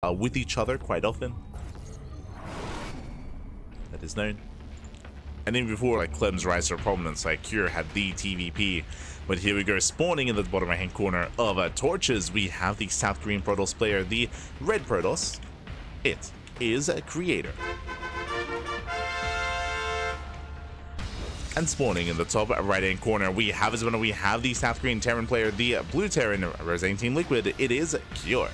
with each other quite often. That is known. And even before, like, Clem's rise to prominence, like, Cure had the TvP. But here we go, spawning in the bottom right hand corner of Torches, we have the South Korean Protoss player, the Red Protoss. It is a Creator. And spawning in the top right hand corner, we have the South Korean Terran player, the Blue Terran, representing Team Liquid. It is Cure.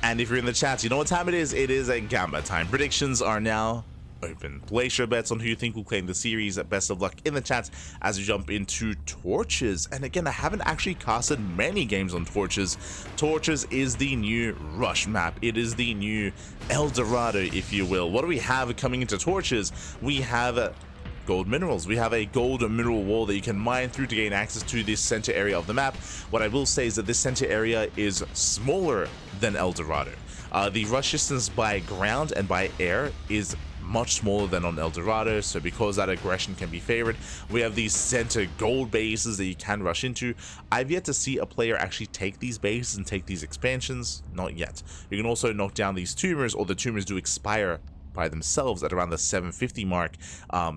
And if you're in the chat, you know what time it is? It is a Gamba time. Predictions are now open. Place your bets on who you think will claim the series. Best of luck in the chat as we jump into Torches. And again, I haven't actually casted many games on Torches. Torches is the new Rush map. It is the new El Dorado, if you will. What do we have coming into Torches? We have gold minerals. We have a gold mineral wall that you can mine through to gain access to this center area of the map. What I will say is that this center area is smaller than El Dorado. The rush distance by ground and by air is much smaller than on El Dorado, so because that aggression can be favored, we have these center gold bases that you can rush into. I've yet to see a player actually take these bases and take these expansions. Not yet. You can also knock down these tumors, or the tumors do expire by themselves at around the 750 mark.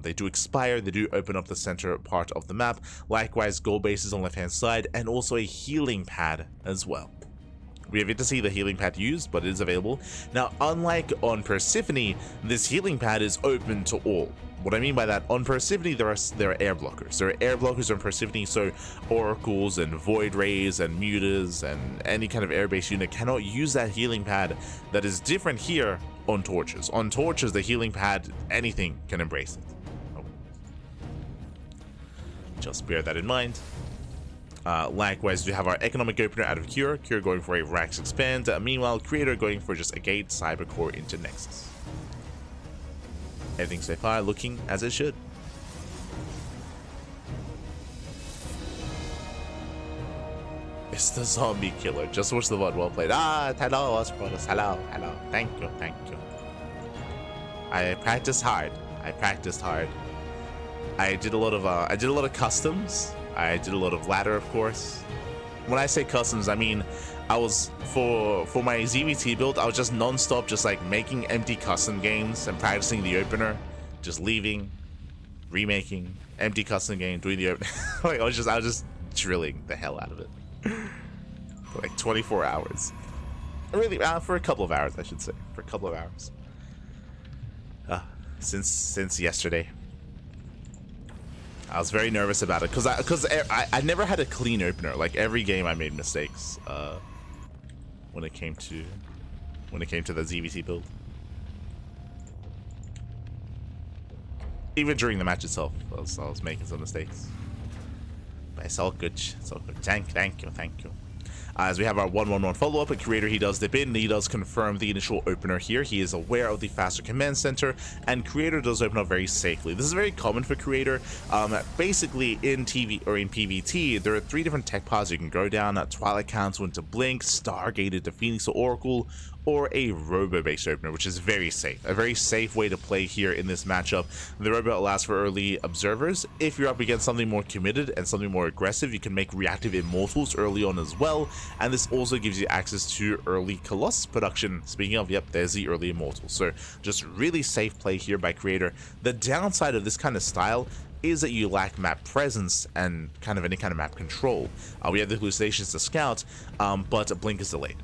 They do expire, they do open up the center part of the map. Likewise, gold bases on the left hand side, and also a healing pad as well. We have yet to see the healing pad used, but it is available. Now, unlike on Persephone, this healing pad is open to all. What I mean by that, on Persephone, there are air blockers. There are air blockers on Persephone, so oracles and void rays and mutas and any kind of airbase unit cannot use that healing pad. That is different here on Torches. On Torches, the healing pad, anything can embrace it. Oh. Just bear that in mind. Likewise, we have our economic opener out of Cure going for a Rax expand. Meanwhile, Creator going for just a gate Cybercore into Nexus. Everything so far looking as it should. It's the zombie killer. Just watch the VOD. Well played. Hello, us brothers. Hello. Thank you. I practiced hard. I did a lot of customs. I did a lot of ladder, of course. When I say customs, I mean I was for my ZVT build. I was just non-stop, just like making empty custom games and practicing the opener, just leaving, remaking, empty custom game, doing the opener. Like I was just drilling the hell out of it for like 24 hours. Really, for a couple of hours, I should say, for a couple of hours. Since yesterday. I was very nervous about it because I never had a clean opener. Like every game I made mistakes when it came to the ZVT build. Even during the match itself, I was making some mistakes. But it's all good. It's all good. Thank you. As we have our 1-1-1 follow-up, a Creator, he does dip in, he does confirm the initial opener here. He is aware of the faster command center, and Creator does open up very safely. This is very common for Creator. Basically, in PvT, there are 3 different tech paths you can go down: Twilight Council into Blink, Stargate into Phoenix or Oracle, or a robo-based opener, which is very safe. A very safe way to play here in this matchup. The robo allows for early observers. If you're up against something more committed and something more aggressive, you can make reactive immortals early on as well. And this also gives you access to early Colossus production. Speaking of, yep, there's the early immortals. So just really safe play here by Creator. The downside of this kind of style is that you lack map presence and kind of any kind of map control. We have the hallucinations to scout, but Blink is delayed.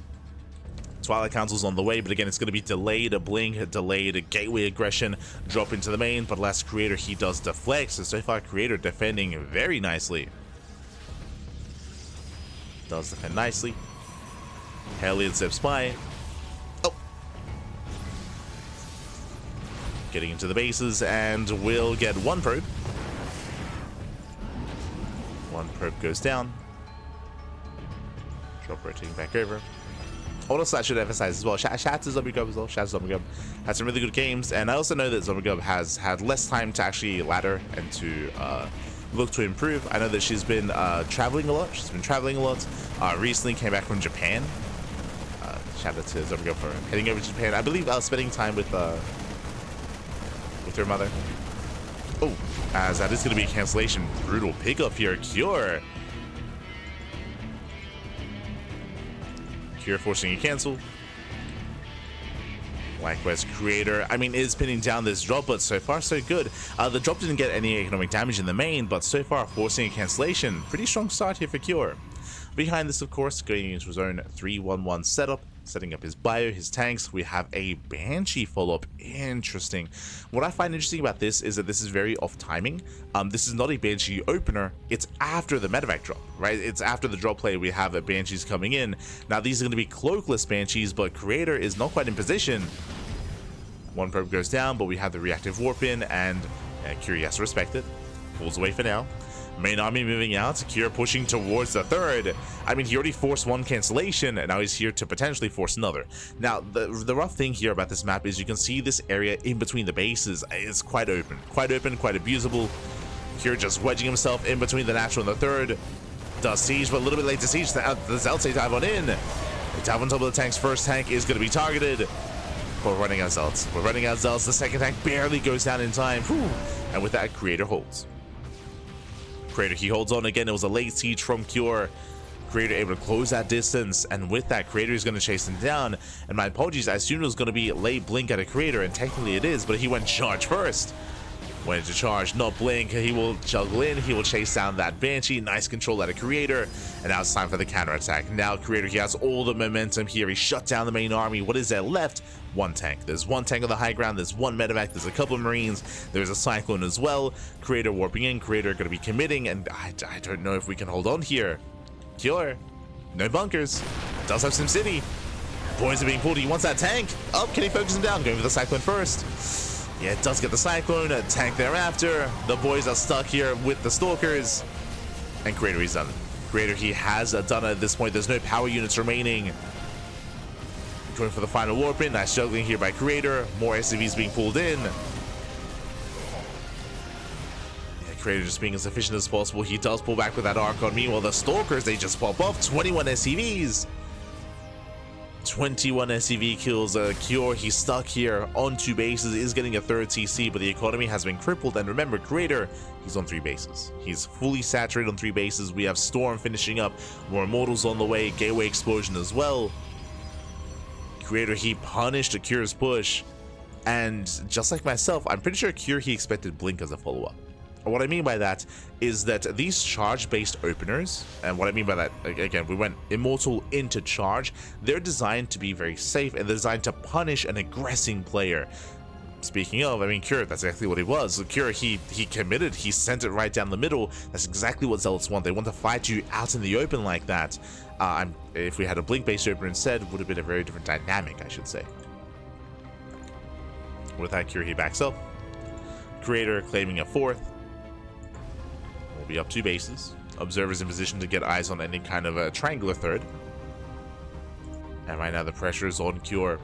Twilight Council's on the way, but again, it's going to be delayed, a blink, a delayed, a gateway aggression, drop into the main, but last Creator, he does deflect, so far Creator defending very nicely. Does defend nicely. Hellion zips by. Oh! Getting into the bases, and we'll get one probe. One probe goes down. Drop rotating back over. Also, I should emphasize as well, shout out to Zombie Gub as well. Shout out to Zombie Gub. Had some really good games, and I also know that Zombie Gub has had less time to actually ladder and to look to improve. I know that she's been traveling a lot. Recently came back from Japan. Shout out to Zombie Gub for heading over to Japan. I believe spending time with her mother. Oh, as that is going to be a cancellation. Brutal pickup here. Cure. Cure forcing a cancel. Likewise, Creator, I mean, is pinning down this drop, but so far so good. The drop didn't get any economic damage in the main, but so far forcing a cancellation. Pretty strong start here for Cure. Behind this, of course, going into his own 3-1-1 setup, setting up his bio, his tanks. We have a Banshee follow-up. Interesting. What I find interesting about this is that this is very off timing. This is not a Banshee opener. It's after the medevac drop, right? It's after the drop play we have Banshees coming in. Now, these are going to be cloakless Banshees, but Creator is not quite in position. One probe goes down, but we have the reactive warp in, and Cure has to respect it. Pulls away for now. Main army moving out, Cure pushing towards the third. I mean, he already forced one cancellation, and now he's here to potentially force another. Now, the rough thing here about this map is you can see this area in between the bases is quite open, quite abusable. Cure just wedging himself in between the natural and the third. Does siege, but a little bit late to siege. The Zelts dive on in. They dive on top of the tank's first tank is going to be targeted. But we're running out of Zelts. We're running out of Zelts. The second tank barely goes down in time. Whew. And with that, Creator holds. Creator, he holds on again. It was a late siege from Cure. Creator able to close that distance, and with that, Creator is going to chase him down. And my apologies, I assumed it was going to be late blink at a Creator, and technically it is, but he went charge first. Went to charge, not blink. He will juggle in. He will chase down that Banshee. Nice control at a Creator, and now it's time for the counterattack. Now Creator, he has all the momentum here. He shut down the main army. What is there left? One tank. There's one tank on the high ground. There's one medevac. There's a couple of Marines. There's a Cyclone as well. Creator warping in. Creator going to be committing, and I don't know if we can hold on here. Cure, no bunkers. Does have SimCity. Points are being pulled. He wants that tank. Oh, can he focus him down? Going for the Cyclone first. Yeah, it does get the Cyclone, a tank thereafter. The boys are stuck here with the Stalkers. And Creator, he's done. Creator, he has done it at this point. There's no power units remaining. Going for the final warp in. Nice juggling here by Creator. More SCVs being pulled in. Yeah, Creator just being as efficient as possible. He does pull back with that Archon. Meanwhile, the Stalkers, they just pop off. 21 SCVs. 21 SCV kills. Cure, he's stuck here on 2 bases, is getting a third TC, but the economy has been crippled. And remember, Creator, he's on 3 bases. He's fully saturated on 3 bases. We have Storm finishing up, more Immortals on the way, Gateway Explosion as well. Creator, he punished Cure's push, and just like myself, I'm pretty sure Cure, he expected Blink as a follow-up. What I mean by that is that these charge-based openers, and what I mean by that, again, we went Immortal into charge, they're designed to be very safe, and they're designed to punish an aggressing player. Speaking of, I mean, Cure, that's exactly what it was. Cure, he committed, he sent it right down the middle. That's exactly what Zealots want. They want to fight you out in the open like that. If we had a Blink-based opener instead, would have been a very different dynamic, I should say. With that, Cure, he backs up. Creator claiming a 4th. We'll be up 2 bases. Observers in position to get eyes on any kind of a triangular third. And right now the pressure is on Cure.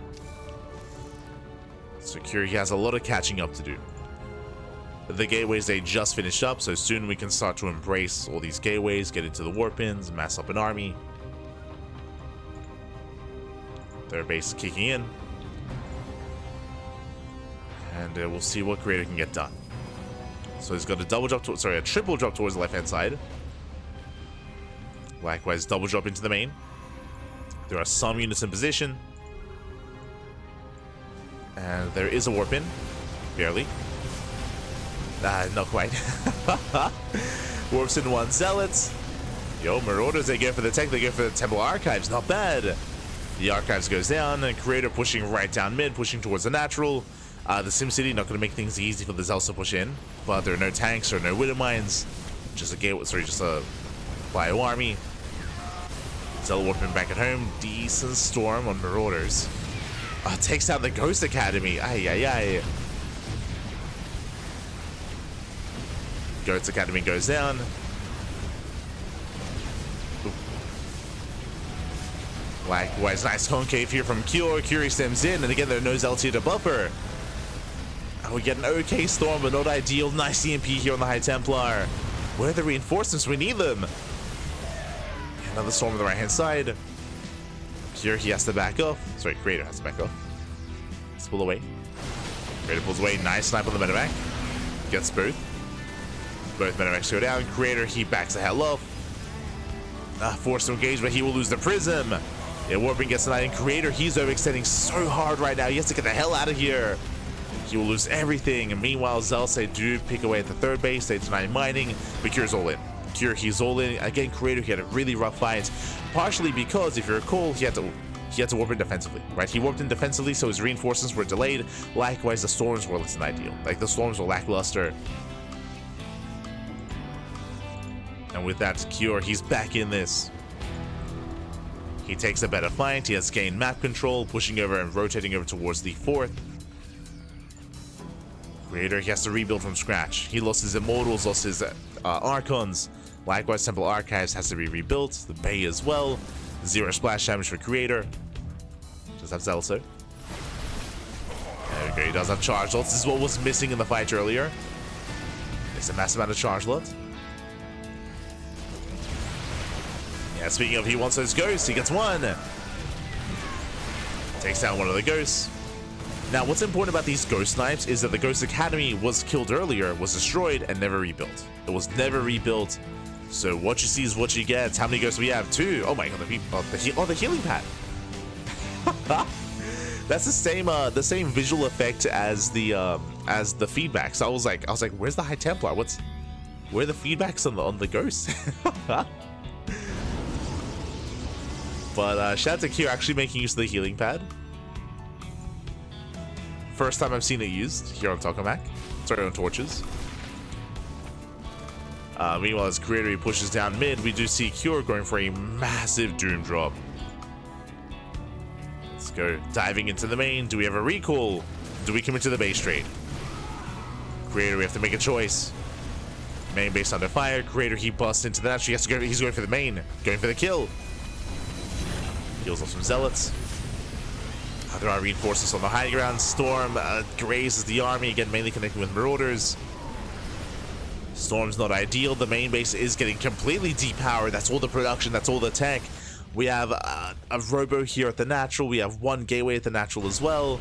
So Cure, he has a lot of catching up to do. The gateways, they just finished up, so soon we can start to embrace all these gateways, get into the warp-ins, mass up an army. Their base is kicking in. And we'll see what Creator can get done. So he's got a a triple drop towards the left-hand side. Likewise, double drop into the main. There are some units in position. And there is a warp in. Barely. Not quite. Warps in 1 Zealots. Yo, Marauders, they go for the tech, they go for the Temple Archives. Not bad. The Archives goes down, and Creator pushing right down mid, pushing towards the natural. The SimCity not going to make things easy for the Zealots to push in, but there are no tanks or no Widow Mines. Just a bio army. Zealot warping back at home. Decent storm on Marauders. Takes down the Ghost Academy. Ay. Ghost Academy goes down. Likewise, nice concave here from Cure. Cure stems in, and again, there are no Zealots here to buffer. We get an okay storm, but not ideal. Nice EMP here on the High Templar. Where are the reinforcements? We need them. Another storm on the right-hand side. Cure, he has to back off. Sorry, Creator has to back off. Let's pull away. Creator pulls away. Nice snipe on the medevac. Gets both. Both medevacs go down. Creator, he backs the hell off. Forced to engage, but he will lose the Prism. Yeah, Warping gets denied, and Creator, he's overextending so hard right now. He has to get the hell out of here. He will lose everything. And meanwhile, Zealous, they do pick away at the third base. They deny mining, but Cure's all in. Cure, he's all in. Again, Creator, he had a really rough fight. Partially because, if you recall, he had to warp in defensively, right? He warped in defensively, so his reinforcements were delayed. Likewise, the storms were less than ideal. Like, the storms were lackluster. And with that, Cure, he's back in this. He takes a better fight. He has gained map control, pushing over and rotating over towards the fourth. Creator, he has to rebuild from scratch. He lost his Immortals, lost his Archons. Likewise, Temple Archives has to be rebuilt. The Bay as well. 0 splash damage for Creator. Does have Zelso. There we go, he does have Charge Lots. This is what was missing in the fight earlier. It's a massive amount of Charge Lots. Yeah, speaking of, he wants those ghosts. He gets one. Takes down one of the ghosts. Now, what's important about these Ghost Knights is that the Ghost Academy was killed earlier, was destroyed, and never rebuilt. It was never rebuilt. So what you see is what you get. How many ghosts do we have? 2. Oh my god, the healing pad. That's the same visual effect as the feedback. So I was like, where's the High Templar? Where are the feedbacks on the ghosts? But shout out to Q actually making use of the healing pad. First time I've seen it used here on Tokamak. Sorry, on Torches. Meanwhile, as Creator, he pushes down mid, we do see Cure going for a massive Doom drop. Let's go. Diving into the main. Do we have a recall? Do we commit to the base trade? Creator, we have to make a choice. Main base under fire. Creator, he busts into the natural. He's going for the main. Going for the kill. Heals off some Zealots. There are reinforcements on the high ground. Storm grazes the army, again mainly connecting with Marauders. Storm's not ideal. The main base is getting completely depowered. That's all the production, that's all the tech. We have a Robo here at the natural. We have 1 gateway at the natural as well.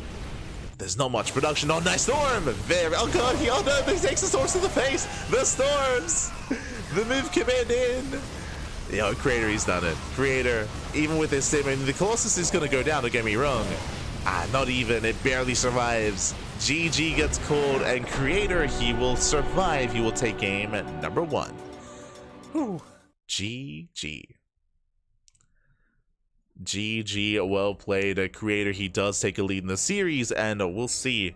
There's not much production. Oh, nice Storm! Oh god, oh no, he takes the Storms to the face! The Storms! The move command in! Yo, Creator, he's done it. Creator, even with his sim, I mean, the Colossus is gonna go down, don't get me wrong. Not even, it barely survives. GG gets called, and Creator, he will survive. He will take game number 1. Whew. GG. GG, well played. Creator, he does take a lead in the series, and we'll see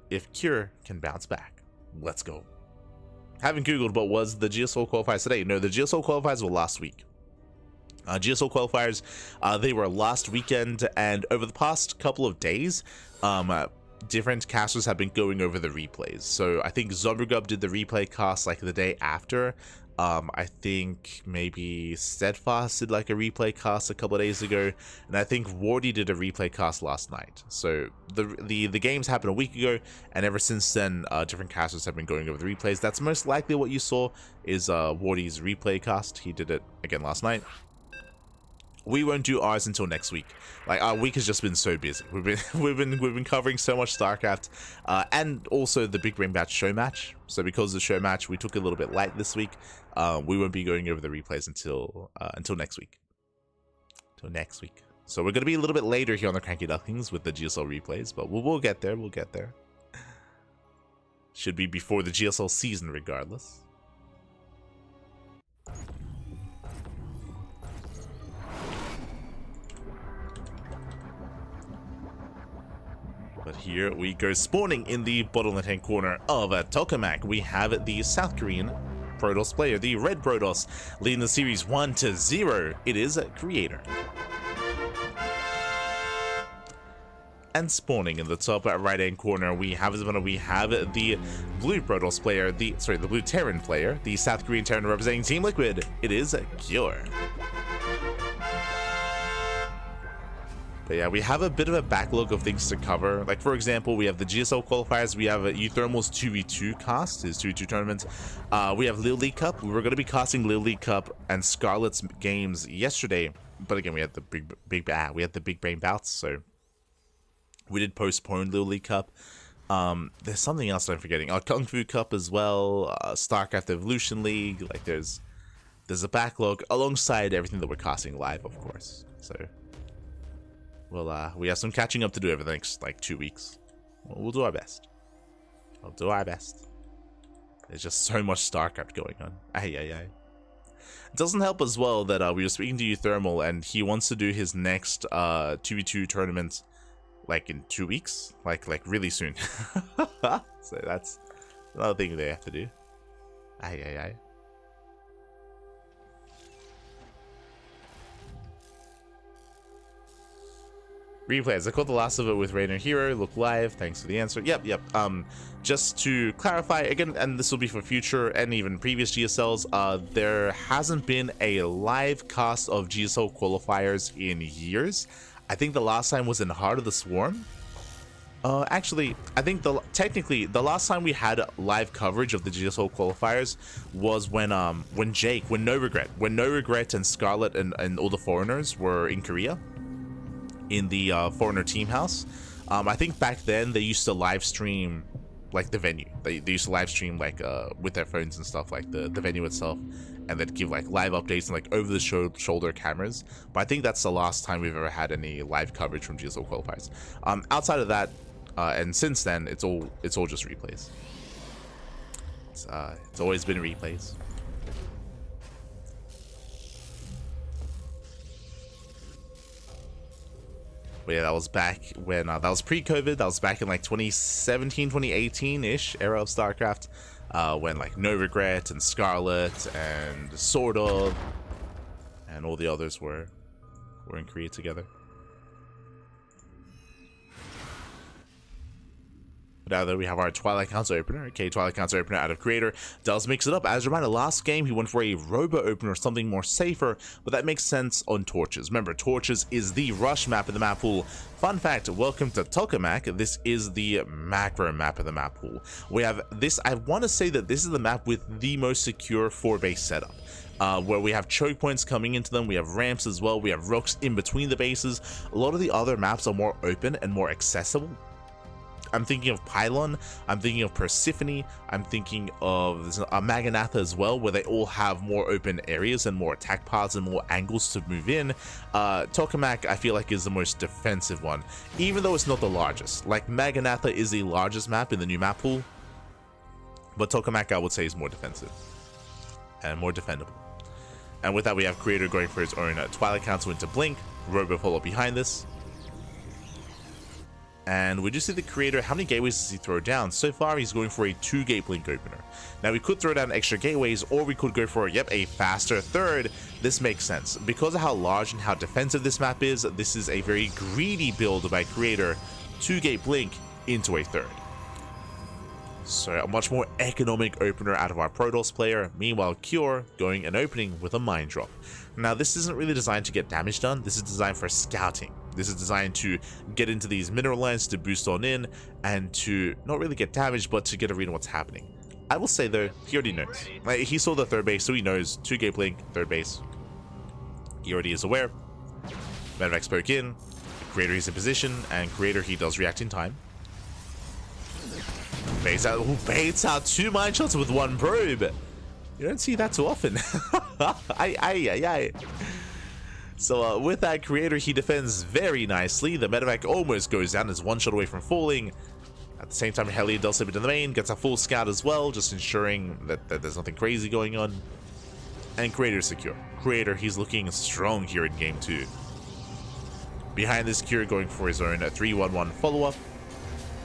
if Cure can bounce back. Let's go. Haven't googled, but was the GSL qualifiers today? No, the GSL qualifiers were last week. GSL qualifiers, they were last weekend, and over the past couple of days, different casters have been going over the replays. So I think Zombrugub did the replay cast like the day after. I think maybe Steadfast did like a replay cast a couple of days ago, and I think Wardy did a replay cast last night. So the games happened a week ago, and ever since then, different casters have been going over the replays. That's most likely what you saw is Wardy's replay cast. He did it again last night. We won't do ours until next week. Like, our week has just been so busy. We've been covering so much StarCraft, and also the Big Brain Batch show match. So because of the show match, we took it a little bit light this week. We won't be going over the replays until next week. Till next week. So we're gonna be a little bit later here on the CranKy Ducklings with the GSL replays, but we'll get there. We'll get there. Should be before the GSL season, regardless. But here we go, spawning in the bottom left-hand corner of Tokamak. We have the South Korean Protoss player, the Red Protoss, leading the series 1-0. It is Creator. And spawning in the top right-hand corner, we have the Blue Protoss player, the Blue Terran player, the South Korean Terran representing Team Liquid. It is Cure. But yeah, we have a bit of a backlog of things to cover. Like, for example, we have the GSL qualifiers. We have Euthermal's 2v2 cast, his 2v2 tournament. We have Little League Cup. We were going to be casting Little League Cup and Scarlet's games yesterday. But again, we had the big brain bouts, so we did postpone Little League Cup. There's something else I'm forgetting. Kung Fu Cup as well. StarCraft Evolution League. Like, there's a backlog alongside everything that we're casting live, of course. So Well, we have some catching up to do over the next like 2 weeks. We'll do our best. We'll do our best. There's just so much StarCraft going on. It doesn't help as well that we were speaking to Thermal, and he wants to do his next 2v2 tournament like in 2 weeks, like really soon. So that's another thing they have to do. Replays. I caught the last of it with Rainer Hero. Look live. Thanks for the answer. Yep. Just to clarify again, and this will be for future and even previous GSLs, there hasn't been a live cast of GSL qualifiers in years. I think the last time was in Heart of the Swarm. Actually, I think technically the last time we had live coverage of the GSL qualifiers was when No Regret and Scarlet and all the foreigners were in Korea in the foreigner team house. I think back then they used to live stream like the venue. They used to live stream like with their phones and stuff, like the venue itself, and they'd give like live updates and like over the shoulder cameras. But I think that's the last time we've ever had any live coverage from GSL qualifiers. Outside of that, and since then, it's all just replays. It's always been replays. But yeah, that was back when that was pre-COVID. That was back in like 2017, 2018-ish era of StarCraft, when like No Regret and Scarlet and Sort of and all the others were in Korea together. Now that we have our Twilight Council opener, okay, Twilight Council opener out of Creator does mix it up. As a reminder, last game he went for a Robo opener, something more safer, but that makes sense on Torches. Remember, Torches is the rush map in the map pool. Fun fact, welcome to Tokamak. This is the macro map of the map pool. We have this, I want to say that this is the map with the most secure 4-base setup. Where we have choke points coming into them, we have ramps as well, we have rocks in between the bases. A lot of the other maps are more open and more accessible. I'm thinking of Pylon, I'm thinking of Persephone, I'm thinking of Maganatha as well, where they all have more open areas and more attack paths and more angles to move in. Tokamak, I feel like, is the most defensive one, even though it's not the largest. Like, Maganatha is the largest map in the new map pool, but Tokamak, I would say, is more defensive and more defendable. And with that, we have Creator going for his own Twilight Council into Blink, Robo follow behind this. And we just see the Creator, how many gateways does he throw down? So far, he's going for a 2-gate Blink opener. Now, we could throw down extra gateways, or we could go for, a faster third. This makes sense. Because of how large and how defensive this map is, this is a very greedy build by Creator. 2-gate Blink into a third. So, a much more economic opener out of our Protoss player. Meanwhile, Cure going and opening with a Mine Drop. Now, this isn't really designed to get damage done. This is designed for scouting. This is designed to get into these mineral lines, to boost on in, and to not really get damaged, but to get a read on what's happening. I will say, though, he already knows. Like, he saw the third base, so he knows. 2-gate Blink, third base. He already is aware. Medevac spoke in. Creator is in position, and Creator, he does react in time. Baits out 2 mine shots with 1 probe. You don't see that too often. So with that, Creator, he defends very nicely. The medevac almost goes down, is 1 shot away from falling. At the same time, Heli does slip into the main, gets a full scout as well, just ensuring that there's nothing crazy going on. And Creator secure. Creator, he's looking strong here in game 2. Behind this, Cure going for his own 3-1-1 follow-up.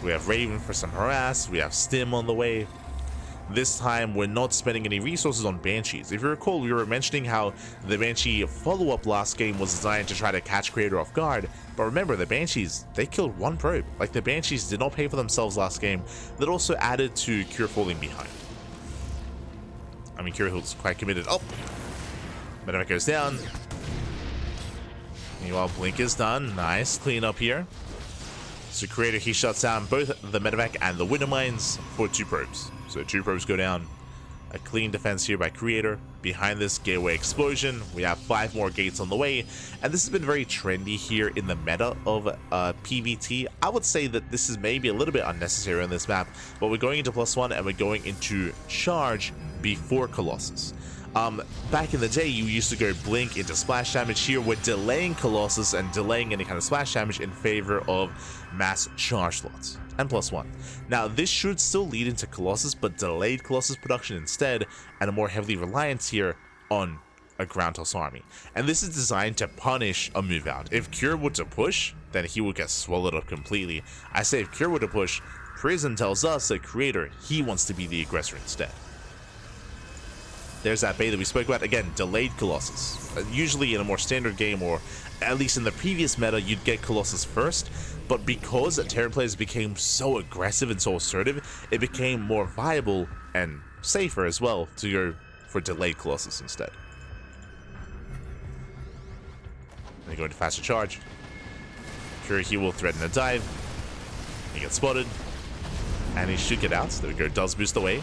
We have Raven for some harass, we have Stim on the way. This time, we're not spending any resources on Banshees. If you recall, we were mentioning how the Banshee follow-up last game was designed to try to catch Creator off guard. But remember, the Banshees, they killed 1 probe. Like, the Banshees did not pay for themselves last game. That also added to Cure falling behind. I mean, Cure was quite committed. Oh! Medevac goes down. Meanwhile, Blink is done. Nice clean up here. So Creator, he shuts down both the medevac and the winter mines for 2 probes. So 2 probes go down. A clean defense here by Creator. Behind this gateway explosion, we have 5 more gates on the way. And this has been very trendy here in the meta of PvT. I would say that this is maybe a little bit unnecessary on this map, but we're going into +1 and we're going into charge before Colossus. Back in the day, you used to go blink into splash damage. Here we're delaying Colossus and delaying any kind of splash damage in favor of mass charge slots and +1. Now this should still lead into Colossus, but delayed Colossus production instead, and a more heavily reliance here on a ground toss army. And this is designed to punish a move out. If Cure were to push, then he would get swallowed up completely. I say if Cure were to push, Prison tells us that Creator, he wants to be the aggressor instead. There's that bait that we spoke about. Again, delayed Colossus. Usually in a more standard game, or at least in the previous meta, you'd get Colossus first. But because Terran players became so aggressive and so assertive, it became more viable and safer as well to go for delayed Colossus instead. They go into faster charge. Kuriki will threaten a dive. He gets spotted. And he should get out. There we go. Does boost away.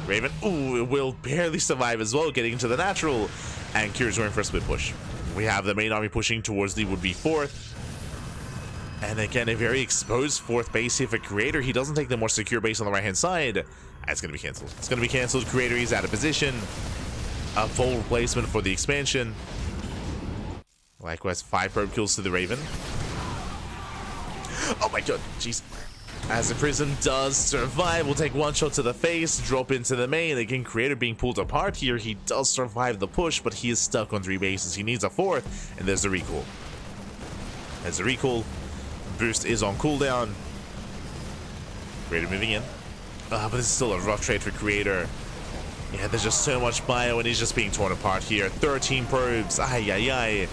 Raven, ooh, it will barely survive as well, getting into the natural. And Kira's going for a split push. We have the main army pushing towards the would-be 4th. And again, a very exposed 4th base here for Creator. He doesn't take the more secure base on the right-hand side. It's going to be cancelled. It's going to be cancelled. Creator, he's out of position. A full replacement for the expansion. Likewise, 5 probe kills to the Raven. Oh my god, jeez. As the Prism does survive, we'll take 1 shot to the face, drop into the main. Again, Creator being pulled apart here. He does survive the push, but he is stuck on 3 bases. He needs a 4th, and there's the recall. There's the recall. Boost is on cooldown. Creator moving in. But this is still a rough trade for Creator. Yeah, there's just so much bio, and he's just being torn apart here. 13 probes. Ay, ay, ay.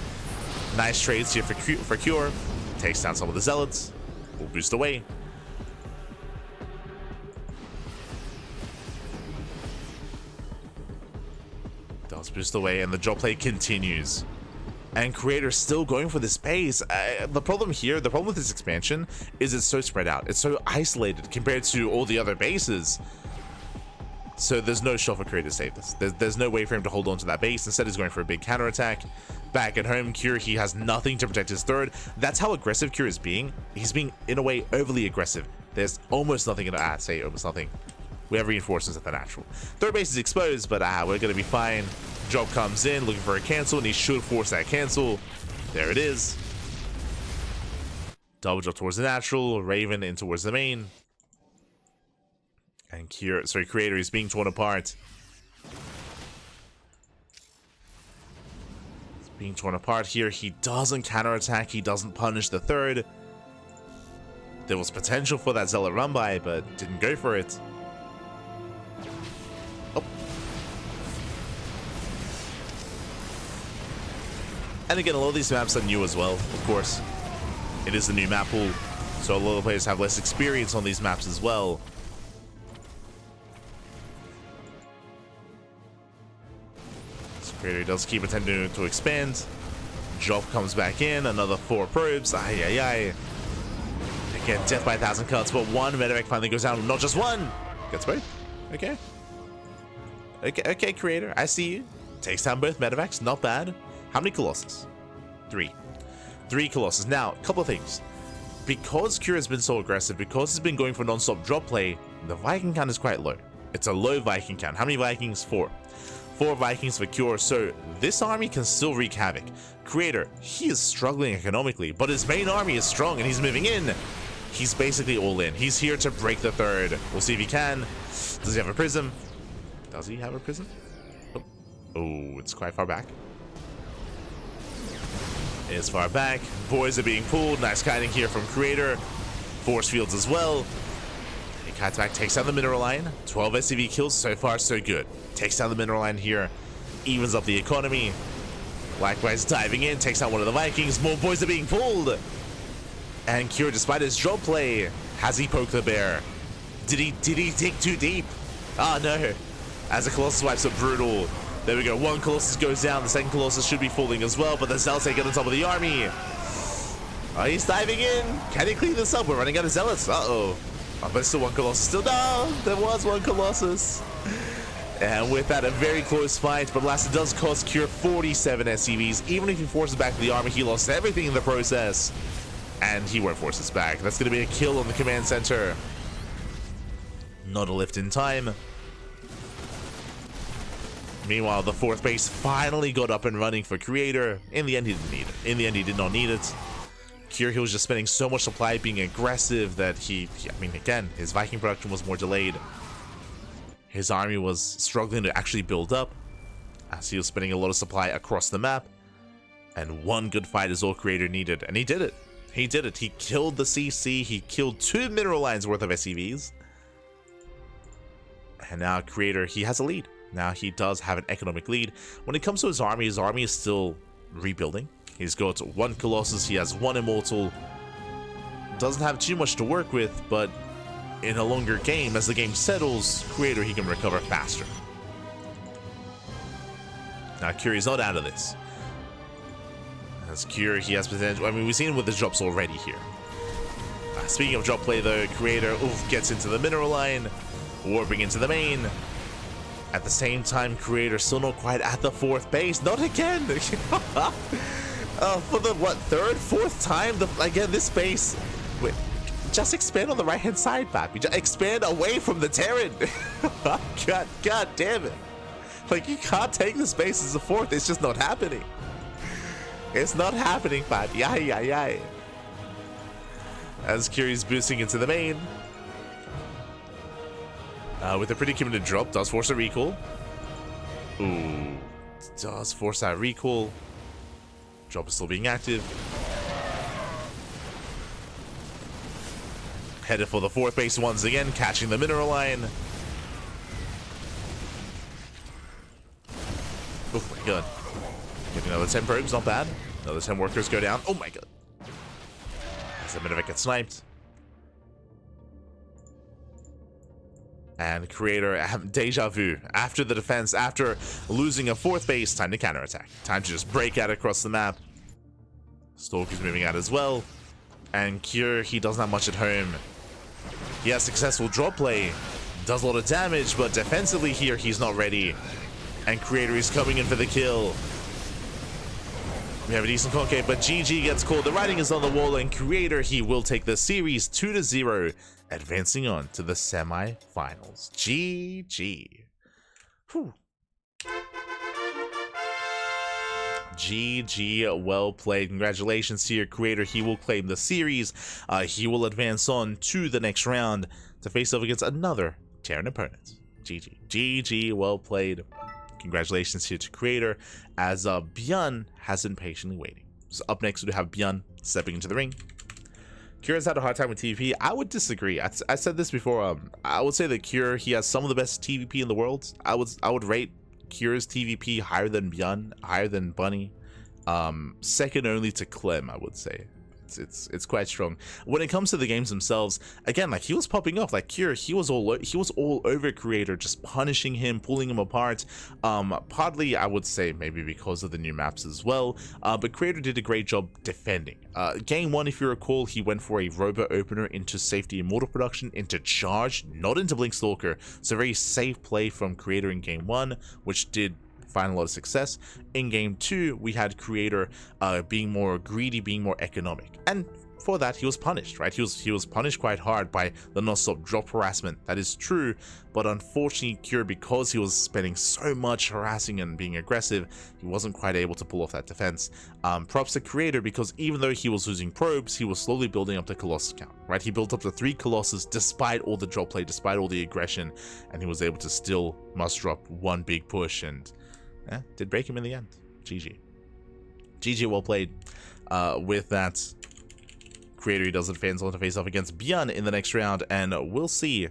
Nice trades here for Cure. Takes down some of the Zealots. Will boost away. Does boost away, and the drop play continues. And Creator still going for this base. The problem with this expansion is it's so spread out. It's so isolated compared to all the other bases. So there's no shot for Creator to save this. There's no way for him to hold on to that base. Instead, he's going for a big counterattack. Back at home, Cure, he has nothing to protect his 3rd. That's how aggressive Cure is being. He's being, in a way, overly aggressive. There's almost nothing in it. Say almost nothing. We have reinforcements at the natural. 3rd base is exposed, but we're going to be fine. Job comes in, looking for a cancel, and he should force that cancel. There it is. Double drop towards the natural. Raven in towards the main. And Creator is being torn apart. He's being torn apart here. He doesn't counterattack. He doesn't punish the 3rd. There was potential for that Zealot run by, but didn't go for it. Oh. And again, a lot of these maps are new as well, of course. It is the new map pool, so a lot of players have less experience on these maps as well. Creator does keep attempting to expand. Job comes back in, another 4 probes. Ay, ay, ay. Again, death by 1,000 cuts, but 1 medevac finally goes down. Not just 1. Gets both. Okay. Okay, Creator, I see you. Takes down both medevacs, not bad. How many Colossus? 3. 3 Colossus. Now, a couple of things. Because Cure has been so aggressive, because he's been going for non-stop drop play, the Viking count is quite low. It's a low Viking count. How many Vikings? 4. 4 Vikings for Cure, so this army can still wreak havoc. Creator, he is struggling economically, but his main army is strong and he's moving in. He's basically all in. He's here to break the 3rd. We'll see if he can. Does he have a prism? Does he have a prism? Oh, it's quite far back. It is far back. Boys are being pulled. Nice kiting here from Creator. Force fields as well. Kites back, takes down the mineral line. 12 SCV kills, so far so good. Takes down the mineral line here, evens up the economy. Likewise, diving in, takes out one of the Vikings. More boys are being pulled. And Cure, despite his drop play, has he poked the bear? Did he dig too deep? Oh no. As the Colossus wipes up Brutal. There we go, 1 Colossus goes down. The 2nd Colossus should be falling as well, but the Zealots get on top of the army. Oh, he's diving in. Can he clean this up? We're running out of Zealots. Uh-oh. Oh, but still 1 Colossus. Still, no, there was 1 Colossus. And with that, a very close fight, but last it does cost Cure 47 SCVs. Even if he forces back the army, he lost everything in the process. And he won't force us back. That's going to be a kill on the command center. Not a lift in time. Meanwhile, the fourth base finally got up and running for Creator. In the end, he didn't need it. In the end, he did not need it. He was just spending so much supply being aggressive that I mean, again, his Viking production was more delayed. His army was struggling to actually build up as he was spending a lot of supply across the map. And one good fight is all Creator needed. And he did it. He did it. He killed the CC. He killed 2 mineral lines worth of SCVs. And now Creator, he has a lead. Now he does have an economic lead. When it comes to his army is still rebuilding. He's got 1 Colossus, he has 1 Immortal. Doesn't have too much to work with, but in a longer game, as the game settles, Creator, he can recover faster. Now Curie's not out of this. As Curie, he has potential. I mean, we've seen him with the drops already here. Speaking of drop play though, Creator gets into the mineral line, warping into the main. At the same time, Creator still not quite at the 4th base. Not again! For the, what, 3rd, 4th time? Again, this base... Wait, just expand on the right-hand side, Pappy. Just expand away from the Terran! God damn it. Like, you can't take this base as a 4th. It's just not happening. It's not happening, Pappy. Yay. As Curie's boosting into the main. With a pretty committed drop, does force a recall. Ooh, does force that recall. Drop is still being active. Headed for the 4th base once again, catching the mineral line. Oh my god. Getting another 10 probes, not bad. Another 10 workers go down. Oh my god. As the Minovic gets sniped. And Creator, deja vu. After the defense, after losing a 4th base, time to counterattack. Time to just break out across the map. Stalker's moving out as well. And Cure, he doesn't have much at home. He has successful drop play. Does a lot of damage, but defensively here, he's not ready. And Creator is coming in for the kill. We have a decent concave, but GG gets called. The writing is on the wall, and Creator, he will take the series 2-0. Advancing on to the semi-finals. GG. Whew. GG, well played. Congratulations to your Creator. He will claim the series. He will advance on to the next round to face off against another Terran opponent. GG. GG, well played. Congratulations here to Creator, as Björn has been patiently waiting. So up next we have Björn stepping into the ring. Cure's had a hard time with TvP. I would disagree. I said this before. I would say that Cure, he has some of the best TvP in the world. I would rate Cure's TvP higher than Björn, higher than Bunny. Second only to Clem, I would say. It's quite strong. When it comes to the games themselves, again, like, he was popping off. Like Cure, he was all over Creator, just punishing him, pulling him apart. Partly I would say maybe because of the new maps as well, but Creator did a great job defending. Game 1, if you recall, he went for a robot opener into safety immortal production, into charge, not into blink stalker. So very safe play from Creator in game 1, which did find a lot of success. In game 2, we had Creator being more greedy, being more economic, and for that he was punished, right? He was punished quite hard by the non-stop drop harassment. That is true, but unfortunately Cure, because he was spending so much harassing and being aggressive, he wasn't quite able to pull off that defense. Props to Creator, because even though he was losing probes, he was slowly building up the Colossus count, right? He built up to 3 Colossus despite all the drop play, despite all the aggression, and he was able to still must drop 1 big push, and did break him in the end. GG. GG, well played. With that, Creator, he does advance on to face off against Björn in the next round, and we'll see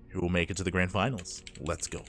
who will make it to the grand finals. Let's go.